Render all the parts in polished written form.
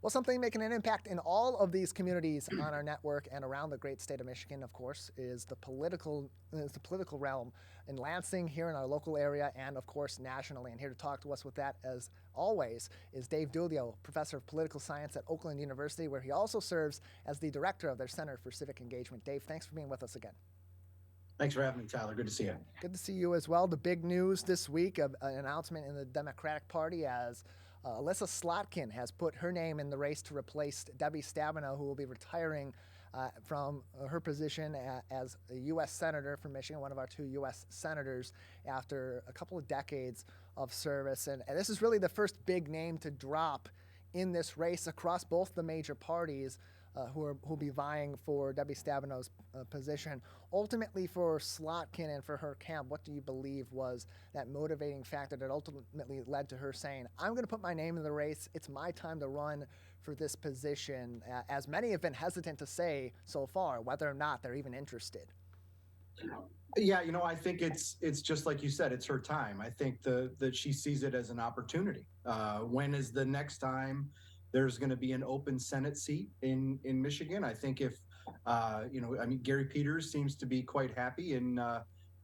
Well, something making an impact in all of these communities on our network and around the great state of Michigan, of course, is the political realm in Lansing, here in our local area, and of course nationally. And here to talk to us with that, as always, is Dave Dulio, professor of political science at Oakland University, where he also serves as the director of their Center for Civic Engagement. Dave, thanks for being with us again. Thanks for having me, Tyler. Good to see you. Good to see you as well. The big news this week of an announcement in the Democratic Party as Elissa Slotkin has put her name in the race to replace Debbie Stabenow, who will be retiring from her position as a U.S. Senator from Michigan, one of our two U.S. Senators, after a couple of decades of service. And this is really the first big name to drop in this race across both the major parties who'll be vying for Debbie Stabenow's position. Ultimately, for Slotkin and for her camp, what do you believe was that motivating factor that ultimately led to her saying, I'm going to put my name in the race. It's my time to run for this position, as many have been hesitant to say so far, whether or not they're even interested? Yeah, I think it's just like you said, it's her time. I think that she sees it as an opportunity. When is the next time there's going to be an open Senate seat in Michigan? I think if Gary Peters seems to be quite happy in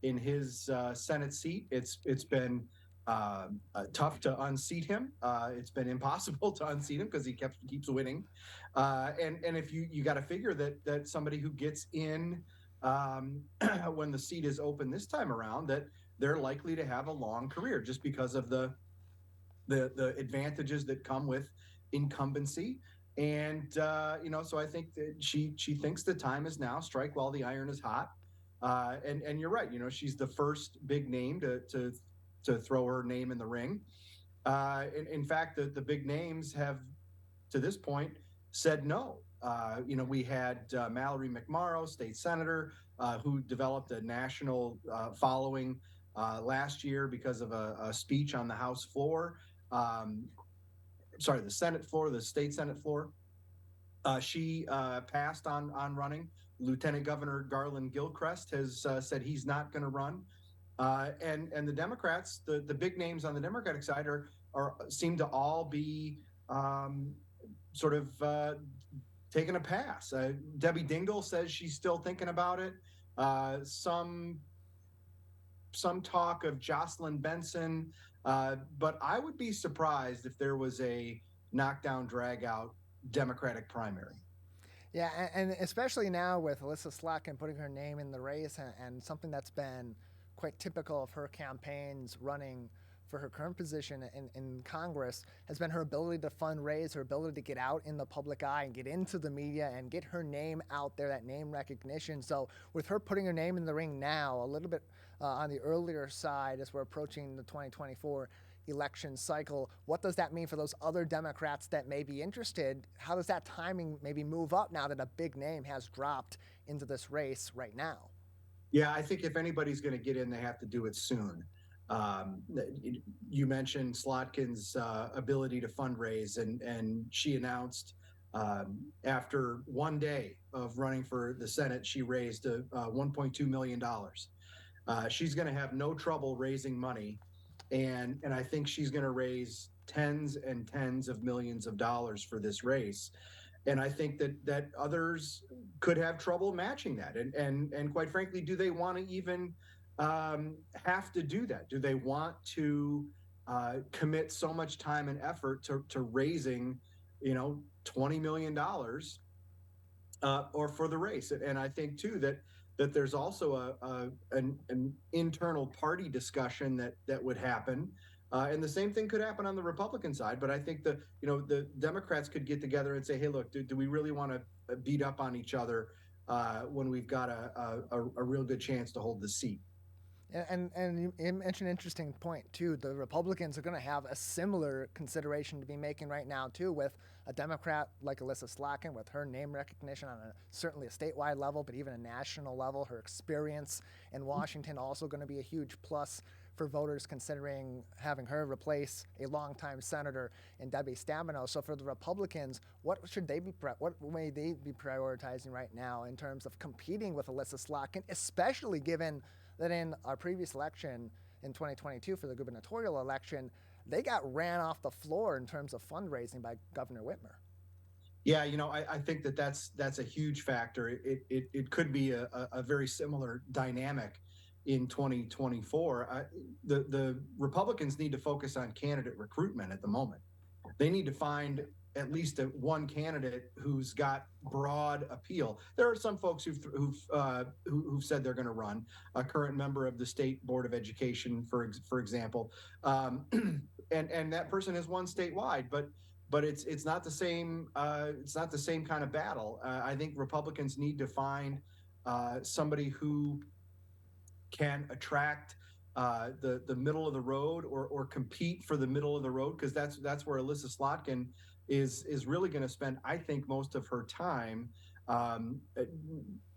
his Senate seat. It's been tough to unseat him. It's been impossible to unseat him because he keeps winning. And if you got to figure that somebody who gets in when the seat is open this time around, that they're likely to have a long career just because of the advantages that come with incumbency. And so I think that she thinks the time is now. Strike while the iron is hot. And you're right. She's the first big name to throw her name in the ring. In fact, the big names have, to this point, said no. We had Mallory McMorrow, state senator, who developed a national following last year because of a speech on the House floor. The Senate floor, the state Senate floor. She passed on running. Lieutenant Governor Garland Gilchrist has said he's not going to run. And the Democrats, the big names on the Democratic side seem to all be sort of taking a pass. Debbie Dingell says she's still thinking about it. Some talk of Jocelyn Benson, but I would be surprised if there was a knockdown, drag-out Democratic primary. Yeah, and especially now with Elissa Slotkin putting her name in the race, and something that's been quite typical of her campaigns running for her current position in Congress has been her ability to fundraise, her ability to get out in the public eye and get into the media and get her name out there, that name recognition. So with her putting her name in the ring now, a little bit on the earlier side as we're approaching the 2024 election cycle, what does that mean for those other Democrats that may be interested? How does that timing maybe move up now that a big name has dropped into this race right now? Yeah, I think if anybody's going to get in, they have to do it soon. You mentioned Slotkin's ability to fundraise, and she announced after one day of running for the Senate, she raised $1.2 million. She's going to have no trouble raising money, and I think she's going to raise tens and tens of millions of dollars for this race. And I think that others could have trouble matching that. And quite frankly, do they want to even have to do that? Do they want to commit so much time and effort to raising, $20 million or for the race? And I think too that there's also an internal party discussion that would happen. And the same thing could happen on the Republican side. But I think the Democrats could get together and say, hey, look, do we really want to beat up on each other when we've got a real good chance to hold the seat? And you mentioned an interesting point, too. The Republicans are going to have a similar consideration to be making right now, too, with a Democrat like Elissa Slotkin, with her name recognition on certainly a statewide level, but even a national level. Her experience in Washington also going to be a huge plus for voters considering having her replace a longtime senator in Debbie Stabenow. So for the Republicans, what may they be prioritizing right now in terms of competing with Elissa Slotkin, especially given that in our previous election in 2022 for the gubernatorial election, they got ran off the floor in terms of fundraising by Governor Whitmer? Yeah, I think that's a huge factor. It could be a very similar dynamic in 2024. The Republicans need to focus on candidate recruitment at the moment. They need to find at least one candidate who's got broad appeal. There are some folks who've said they're going to run. A current member of the state board of education, for example, and that person has won statewide, but it's not the same. It's not the same kind of battle. I think Republicans need to find somebody who can attract the middle of the road or compete for the middle of the road, because that's where Elissa Slotkin is really going to spend, I think, most of her time um,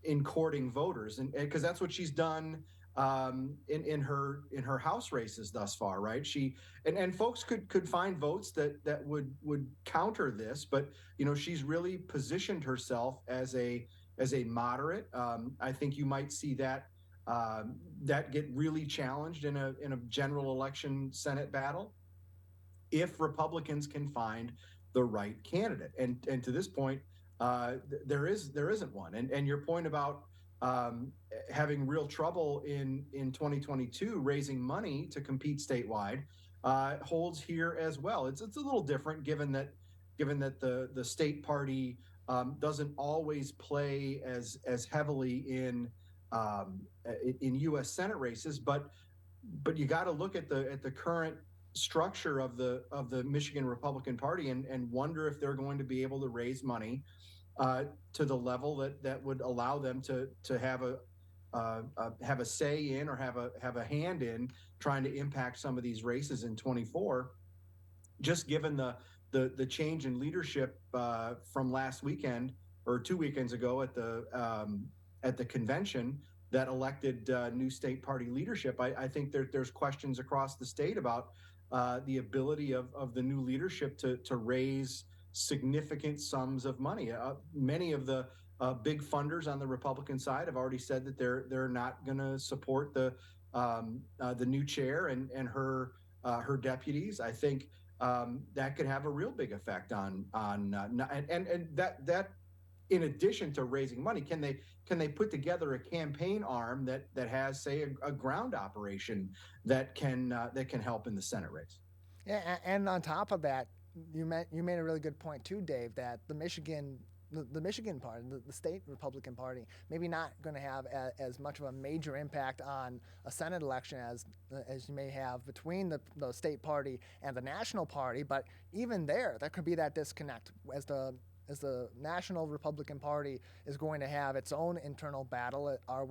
in courting voters, and because that's what she's done in her House races thus far, right? And folks could find votes that would counter this, but she's really positioned herself as a moderate. I think you might see that get really challenged in a general election Senate battle if Republicans can find the right candidate. And to this point, there isn't one. And your point about having real trouble in 2022 raising money to compete statewide holds here as well. It's a little different given that the state party doesn't always play as heavily in U.S. Senate races, but you got to look at the current structure of the Michigan Republican Party and wonder if they're going to be able to raise money to the level that would allow them to have a say in or have a hand in trying to impact some of these races in 24. Just given the change in leadership from last weekend or 2 weekends ago at the convention that elected new state party leadership, I think there's questions across the state about the ability of the new leadership to raise significant sums of money. Many of the big funders on the Republican side have already said that they're not going to support the new chair and her deputies. I think that could have a real big effect on and that in addition to raising money, can they put together a campaign arm that has, say, a ground operation that can help in the Senate race? Yeah, and on top of that, you made a really good point too, Dave. That the Michigan party, the state Republican Party, maybe not going to have as much of a major impact on a Senate election as you may have between the state party and the national party. But even there could be that disconnect as the national Republican Party is going to have its own internal battle. Are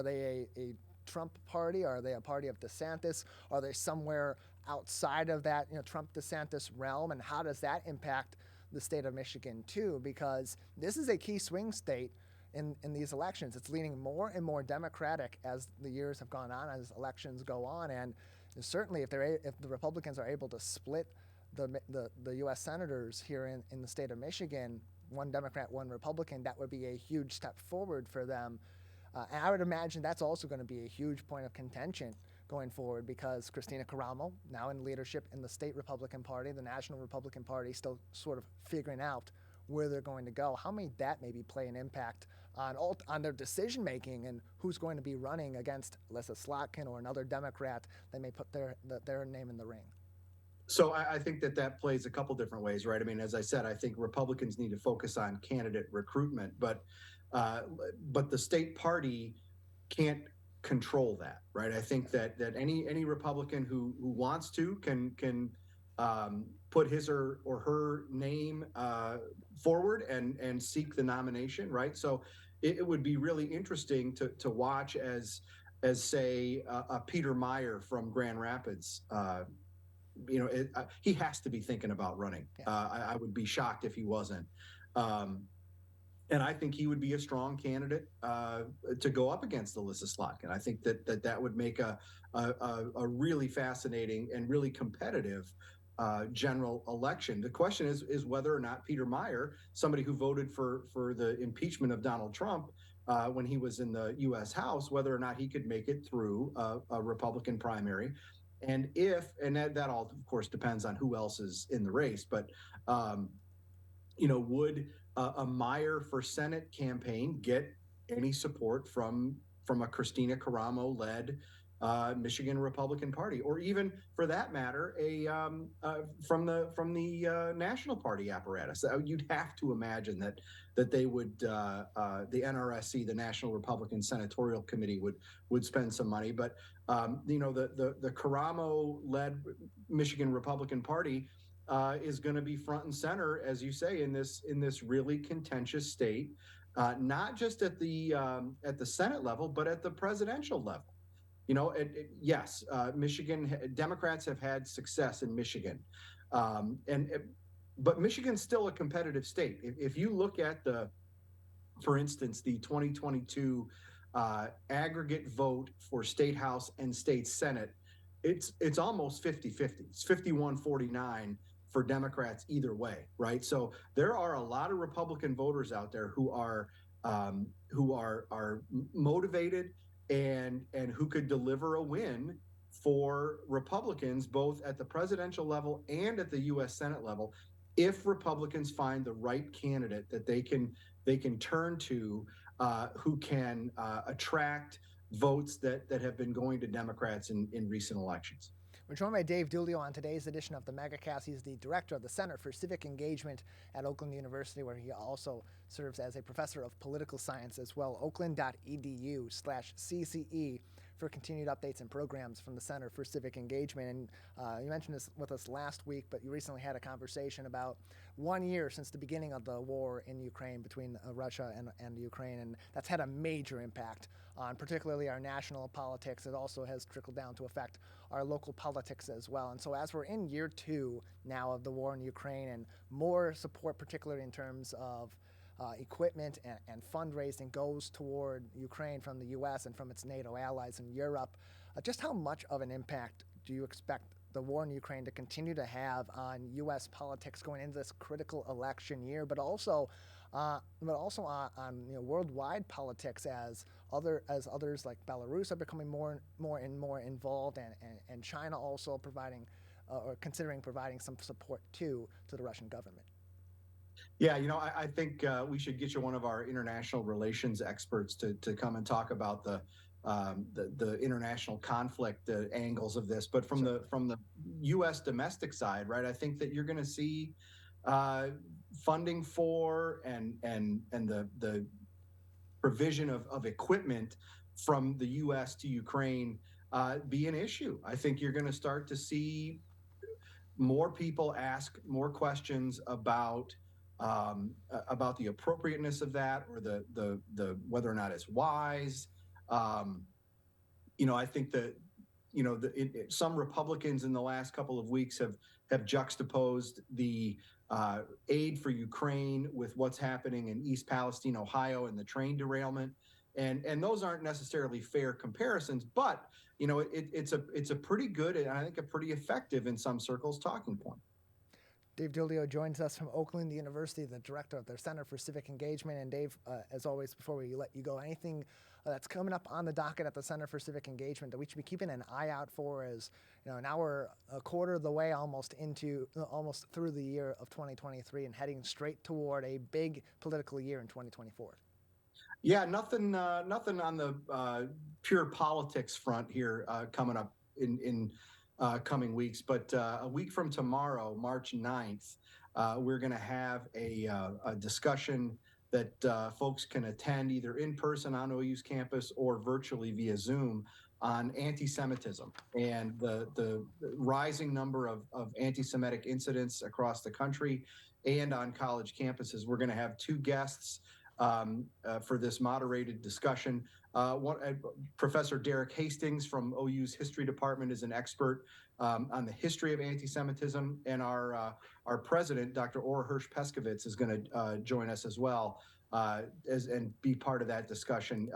they a Trump party? Are they a party of DeSantis? Are they somewhere outside of that Trump DeSantis realm? And how does that impact the state of Michigan too? Because this is a key swing state in these elections. It's leaning more and more Democratic as the years have gone on, as elections go on, and certainly if the Republicans are able to split the U.S. senators here in the state of Michigan, one Democrat, one Republican, that would be a huge step forward for them. And I would imagine that's also going to be a huge point of contention going forward, because Christina Caramo, now in leadership in the state Republican Party, the National Republican Party, still sort of figuring out where they're going to go. How may that maybe play an impact on their decision making and who's going to be running against Elissa Slotkin or another Democrat that may put their name in the ring? So I think that plays a couple different ways, right? I mean, as I said, I think Republicans need to focus on candidate recruitment, but the state party can't control that, right? I think that any Republican who wants to can put his or her name forward and seek the nomination, right? So it would be really interesting to watch as say a Peter Meyer from Grand Rapids. He has to be thinking about running. Yeah. I would be shocked if he wasn't. And I think he would be a strong candidate to go up against Elissa Slotkin. I think that would make a really fascinating and really competitive general election. The question is whether or not Peter Meyer, somebody who voted for the impeachment of Donald Trump when he was in the U.S. House, whether or not he could make it through a Republican primary. And that all, of course, depends on who else is in the race. But would a Meyer for Senate campaign get any support from a Christina Caramo led Michigan Republican Party, or even for that matter, from the National Party apparatus? You'd have to imagine that they would the NRSC, the National Republican Senatorial Committee, would spend some money, but the Caramo led Michigan Republican Party is going to be front and center, as you say, in this really contentious state, not just at the Senate level, but at the presidential level. Yes, Michigan Democrats have had success in Michigan, but Michigan's still a competitive state. If you look at for instance, the 2022 aggregate vote for state house and state senate, it's almost 50-50. It's 51-49 for Democrats either way, right? So there are a lot of Republican voters out there who are motivated and who could deliver a win for Republicans both at the presidential level and at the U.S. Senate level, if Republicans find the right candidate that they can turn to, who can attract votes that have been going to Democrats in recent elections. We're joined by Dave Dulio on today's edition of the Megacast. He's the director of the Center for Civic Engagement at Oakland University, where he also serves as a professor of political science as well. Oakland.edu/CCE for continued updates and programs from the Center for Civic Engagement. And you mentioned this with us last week, but you recently had a conversation about 1 year since the beginning of the war in Ukraine between Russia and Ukraine, and that's had a major impact on particularly our national politics. It also has trickled down to affect our local politics as well. And so as we're in year 2 now of the war in Ukraine, and more support, particularly in terms of equipment and fundraising, goes toward Ukraine from the U.S. and from its NATO allies in Europe, just how much of an impact do you expect the war in Ukraine to continue to have on U.S. politics going into this critical election year, but also on worldwide politics as others like Belarus are becoming more and more involved, and China also providing or considering providing some support to the Russian government? Yeah, I think we should get you one of our international relations experts to come and talk about the international conflict angles of this. But from the U.S. domestic side, right, I think that you're going to see funding for and the provision of equipment from the U.S. to Ukraine be an issue. I think you're going to start to see more people ask more questions about the appropriateness of that, or the whether or not it's wise. I think that some Republicans in the last couple of weeks have juxtaposed the aid for Ukraine with what's happening in East Palestine, Ohio, and the train derailment, and those aren't necessarily fair comparisons, but it's a pretty good, and I think a pretty effective in some circles, talking point. Dave Dulio joins us from Oakland University, the director of their Center for Civic Engagement. And Dave, as always, before we let you go, anything that's coming up on the docket at the Center for Civic Engagement that we should be keeping an eye out for? As now we're a quarter of the way almost through the year of 2023 and heading straight toward a big political year in 2024. Yeah, nothing on the pure politics front here coming up in coming weeks, but a week from tomorrow, March 9th, we're going to have a discussion that folks can attend either in person on OU's campus or virtually via Zoom on anti-Semitism and the rising number of anti-Semitic incidents across the country and on college campuses. We're going to have 2 guests for this moderated discussion. Professor Derek Hastings from OU's history department is an expert on the history of anti-Semitism, and our president, Dr. Ora Hirsch-Peskovitz, is going to join us as well and be part of that discussion.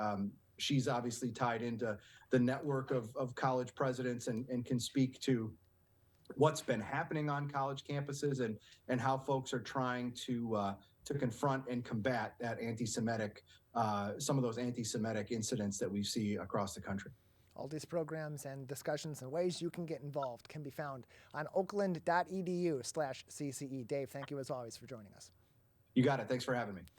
She's obviously tied into the network of college presidents and can speak to what's been happening on college campuses and how folks are trying to confront and combat that some of those anti-Semitic incidents that we see across the country. All these programs and discussions and ways you can get involved can be found on oakland.edu/CCE. Dave, thank you as always for joining us. You got it. Thanks for having me.